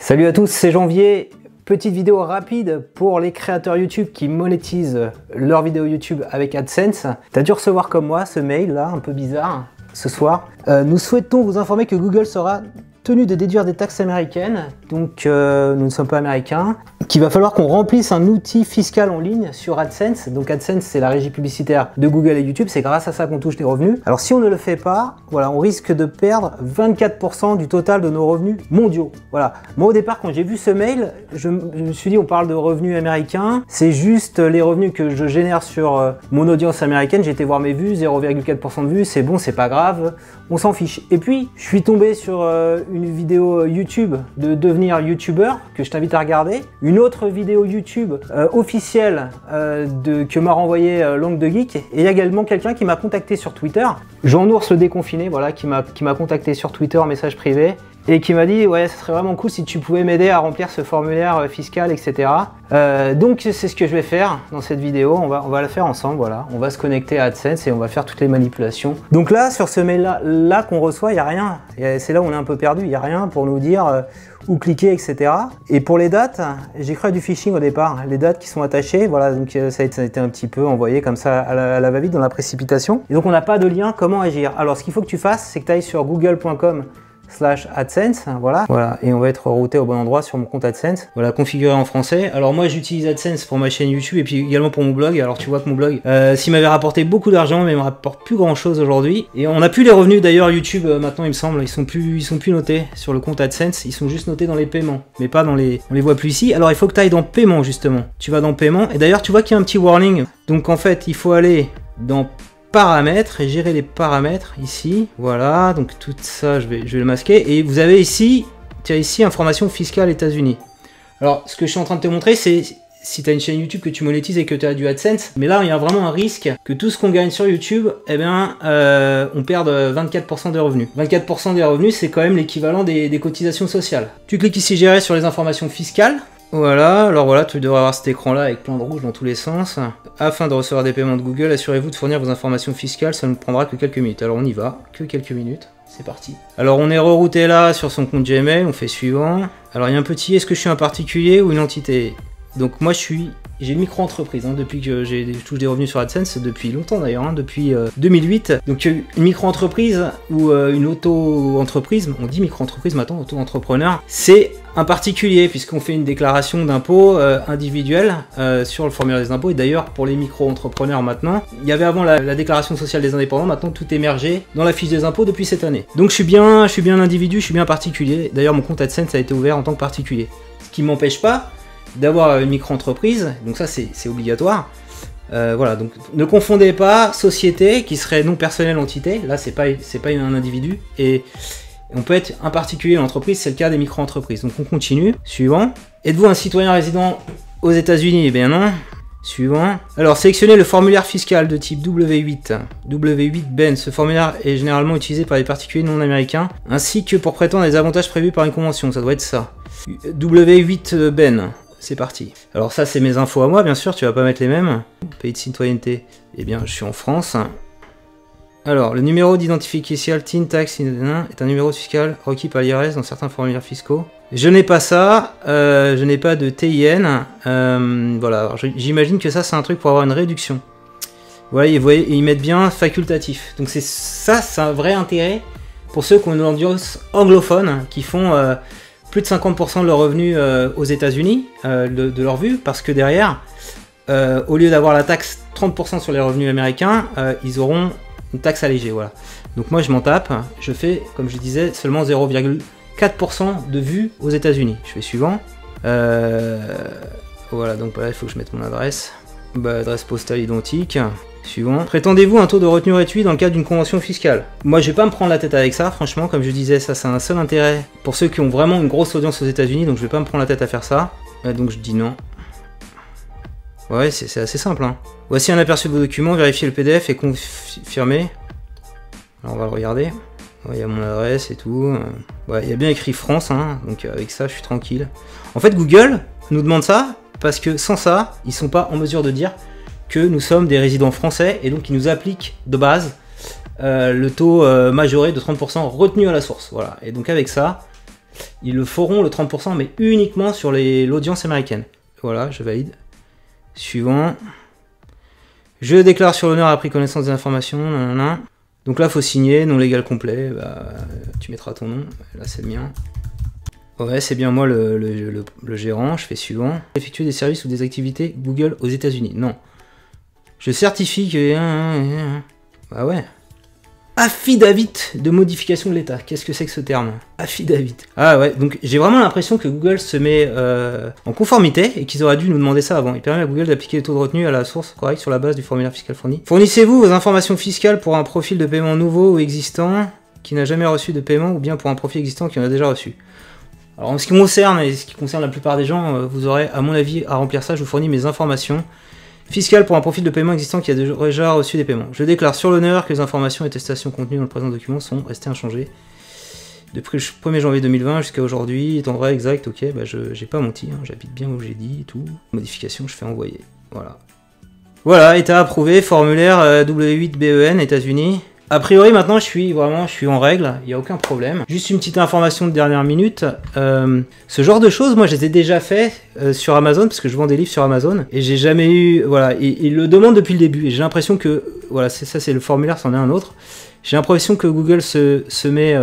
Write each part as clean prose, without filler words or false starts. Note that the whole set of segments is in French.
Salut à tous, c'est Janvier. Petite vidéo rapide pour les créateurs YouTube qui monétisent leurs vidéos YouTube avec AdSense. T'as dû recevoir comme moi ce mail là, un peu bizarre, ce soir. Nous souhaitons vous informer que Google sera tenu de déduire des taxes américaines, donc nous ne sommes pas américains, qu'il va falloir qu'on remplisse un outil fiscal en ligne sur AdSense. Donc AdSense, c'est la régie publicitaire de Google et YouTube, c'est grâce à ça qu'on touche des revenus. Alors si on ne le fait pas, voilà, on risque de perdre 24% du total de nos revenus mondiaux. Voilà. Moi au départ, quand j'ai vu ce mail, je me suis dit on parle de revenus américains, c'est juste les revenus que je génère sur mon audience américaine. J'ai été voir mes vues, 0,4% de vues, c'est bon, c'est pas grave, on s'en fiche. Et puis, je suis tombé sur une vidéo YouTube de devenir youtubeur que je t'invite à regarder, une autre vidéo YouTube officielle que m'a renvoyé Langue de Geek, et il y a également quelqu'un qui m'a contacté sur Twitter, Jean-Ours le déconfiné, voilà, qui m'a contacté sur Twitter en message privé et qui m'a dit ouais, ce serait vraiment cool si tu pouvais m'aider à remplir ce formulaire fiscal, etc. Donc c'est ce que je vais faire dans cette vidéo. On va la faire ensemble, voilà. On va se connecter à AdSense et on va faire toutes les manipulations. Donc là, sur ce mail là qu'on reçoit, il n'y a rien. C'est là où on est un peu perdu. Il n'y a rien pour nous dire où cliquer, etc. Et pour les dates, j'ai cru à du phishing au départ. Les dates qui sont attachées, voilà, donc ça a été un petit peu envoyé comme ça à la va-vite dans la précipitation. Et donc on n'a pas de lien. Comment agir? Alors ce qu'il faut que tu fasses, c'est que tu ailles sur google.com/AdSense, voilà, et on va être routé au bon endroit sur mon compte AdSense, voilà, configuré en français. Alors moi j'utilise AdSense pour ma chaîne YouTube et puis également pour mon blog. Alors tu vois que mon blog, s'il m'avait rapporté beaucoup d'argent, mais il me rapporte plus grand chose aujourd'hui. Et on n'a plus les revenus d'ailleurs YouTube maintenant, il me semble, ils sont plus notés sur le compte AdSense, ils sont juste notés dans les paiements, mais pas dans les, on les voit plus ici. Alors il faut que tu ailles dans paiement justement, tu vas dans paiement, et d'ailleurs tu vois qu'il y a un petit warning, donc en fait il faut aller dans paramètres et gérer les paramètres ici, voilà, donc tout ça je vais le masquer, et vous avez ici, tu as ici information fiscale États-Unis. Alors ce que je suis en train de te montrer, c'est si tu as une chaîne YouTube que tu monétises et que tu as du AdSense, mais là il y a vraiment un risque que tout ce qu'on gagne sur YouTube, eh bien on perde 24% des revenus. 24% des revenus, c'est quand même l'équivalent des cotisations sociales. Tu cliques ici gérer sur les informations fiscales. Voilà, alors voilà, tu devrais avoir cet écran là avec plein de rouge dans tous les sens. Afin de recevoir des paiements de Google, assurez-vous de fournir vos informations fiscales, ça ne prendra que quelques minutes. Alors on y va, que quelques minutes, c'est parti. Alors on est rerouté là sur son compte Gmail, on fait suivant. Alors il y a un petit, est-ce que je suis un particulier ou une entité? Donc moi j'ai une micro-entreprise, hein, depuis que je touche des revenus sur AdSense, depuis longtemps d'ailleurs, hein, depuis 2008. Donc une micro-entreprise ou une auto-entreprise, on dit micro-entreprise maintenant, auto-entrepreneur, c'est un particulier puisqu'on fait une déclaration d'impôt individuelle sur le formulaire des impôts. Et d'ailleurs pour les micro-entrepreneurs maintenant, il y avait avant la déclaration sociale des indépendants, maintenant tout est mergé dans la fiche des impôts depuis cette année. Donc je suis bien un individu, je suis bien un particulier. D'ailleurs mon compte AdSense a été ouvert en tant que particulier. Ce qui ne m'empêche pas d'avoir une micro-entreprise, donc ça c'est obligatoire. Voilà, donc ne confondez pas société qui serait non personnelle entité, là c'est pas un individu, et on peut être un particulier en entreprise, c'est le cas des micro-entreprises. Donc on continue, suivant. Êtes-vous un citoyen résident aux États-Unis? Eh bien non. Suivant. Alors sélectionnez le formulaire fiscal de type W8. W8 Ben, ce formulaire est généralement utilisé par les particuliers non américains, ainsi que pour prétendre à des avantages prévus par une convention, ça doit être ça. W8 Ben. C'est parti. Alors ça c'est mes infos à moi, bien sûr, tu vas pas mettre les mêmes. Pays de citoyenneté, eh bien je suis en France. Alors le numéro d'identification TIN tax est un numéro fiscal requis par l'IRS dans certains formulaires fiscaux. Je n'ai pas ça, je n'ai pas de TIN. Voilà, j'imagine que ça c'est un truc pour avoir une réduction. Voilà, vous voyez, ils mettent bien facultatif. Donc c'est un vrai intérêt pour ceux qui ont une audience anglophone, qui font plus de 50% de leurs revenus aux États-Unis, de leur vue, parce que derrière, au lieu d'avoir la taxe 30% sur les revenus américains, ils auront une taxe allégée, voilà. Donc moi je m'en tape, je fais, comme je disais, seulement 0,4% de vues aux États-Unis. Je fais suivant. Voilà, donc là il faut que je mette mon adresse. Adresse postale identique. Suivant. Prétendez-vous un taux de retenue réduit dans le cadre d'une convention fiscale? Moi je vais pas me prendre la tête avec ça, franchement, comme je disais, ça c'est un seul intérêt pour ceux qui ont vraiment une grosse audience aux États-Unis, donc je vais pas me prendre la tête à faire ça. Donc je dis non. Ouais, c'est assez simple, hein. Voici un aperçu de vos documents, vérifiez le PDF et confirmez. Alors on va le regarder. Il y a mon adresse et tout. Ouais, il y a bien écrit France, hein, donc avec ça je suis tranquille. En fait Google nous demande ça parce que sans ça, ils sont pas en mesure de dire que nous sommes des résidents français et donc ils nous appliquent de base le taux majoré de 30% retenu à la source. Voilà. Et donc avec ça, Ils le feront le 30%, mais uniquement sur l'audience américaine. Voilà, je valide. Suivant. Je déclare sur l'honneur après connaissance des informations. Nanana. Donc là, il faut signer, non légal complet. Bah, tu mettras ton nom. Là, c'est le mien. Ouais, c'est bien moi le gérant. Je fais suivant. Effectuer des services ou des activités Google aux États-Unis. Non. Je certifie que... Bah ouais. Affidavit de modification de l'État. Qu'est-ce que c'est que ce terme? Affidavit. Ah ouais, donc j'ai vraiment l'impression que Google se met en conformité et qu'ils auraient dû nous demander ça avant. Il permet à Google d'appliquer les taux de retenue à la source correcte sur la base du formulaire fiscal fourni. Fournissez-vous vos informations fiscales pour un profil de paiement nouveau ou existant qui n'a jamais reçu de paiement ou bien pour un profil existant qui en a déjà reçu. Alors en ce qui me concerne et ce qui concerne la plupart des gens, vous aurez à mon avis à remplir ça. Je vous fournis mes informations fiscale pour un profil de paiement existant qui a déjà reçu des paiements. Je déclare sur l'honneur que les informations et attestations contenues dans le présent document sont restées inchangées. Depuis le 1er janvier 2020 jusqu'à aujourd'hui, étant vrai, exact, ok, bah j'ai pas menti, hein, j'habite bien où j'ai dit et tout. Modification, je fais envoyer. Voilà. Voilà, état approuvé, formulaire W8BEN, États-Unis. A priori, maintenant, je suis en règle, il n'y a aucun problème. Juste une petite information de dernière minute. Ce genre de choses, moi, je les ai déjà fait sur Amazon, parce que je vends des livres sur Amazon, et j'ai jamais eu... Voilà, ils le demandent depuis le début, et j'ai l'impression que... Voilà, c'est le formulaire, c'en est un autre. J'ai l'impression que Google se met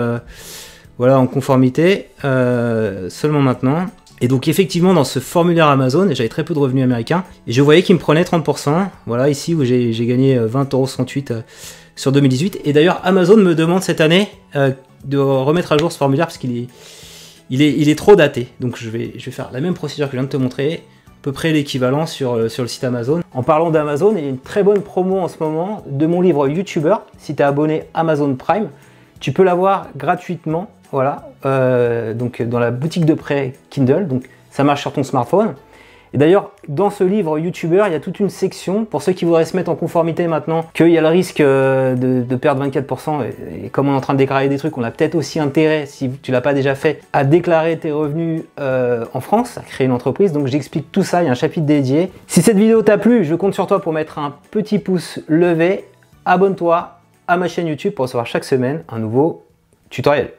voilà, en conformité seulement maintenant. Et donc, effectivement, dans ce formulaire Amazon, j'avais très peu de revenus américains, et je voyais qu'il me prenait 30%. Voilà, ici, où j'ai gagné 20,68 € sur 2018. Et d'ailleurs, Amazon me demande cette année de remettre à jour ce formulaire parce qu'il est trop daté. Donc je vais faire la même procédure que je viens de te montrer, à peu près l'équivalent sur le site Amazon. En parlant d'Amazon, il y a une très bonne promo en ce moment de mon livre YouTuber. Si tu es abonné Amazon Prime, tu peux l'avoir gratuitement, voilà, donc dans la boutique de prêt Kindle. Donc ça marche sur ton smartphone. Et d'ailleurs, dans ce livre YouTuber, il y a toute une section pour ceux qui voudraient se mettre en conformité maintenant, qu'il y a le risque de perdre 24%. Et comme on est en train de déclarer des trucs, on a peut-être aussi intérêt, si tu l'as pas déjà fait, à déclarer tes revenus en France, à créer une entreprise. Donc j'explique tout ça, il y a un chapitre dédié. Si cette vidéo t'a plu, je compte sur toi pour mettre un petit pouce levé. Abonne-toi à ma chaîne YouTube pour recevoir chaque semaine un nouveau tutoriel.